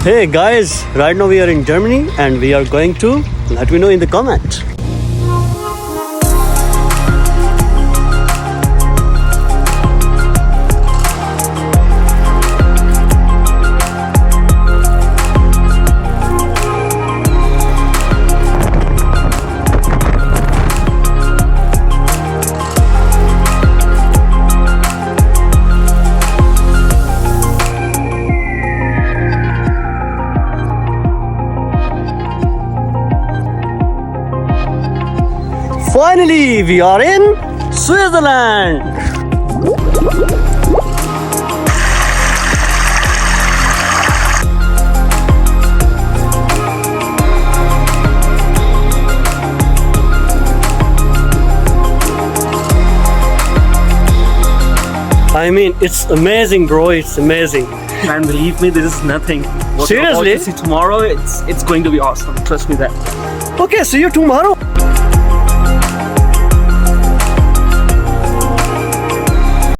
Hey guys, right now we are in Germany and we are going to let me know in the comment. Finally, we are in Switzerland. I mean, it's amazing, bro. It's amazing. Man, believe me, this is nothing. What Seriously? we're about to see tomorrow, it's going to be awesome. Trust me that. Okay, see you tomorrow.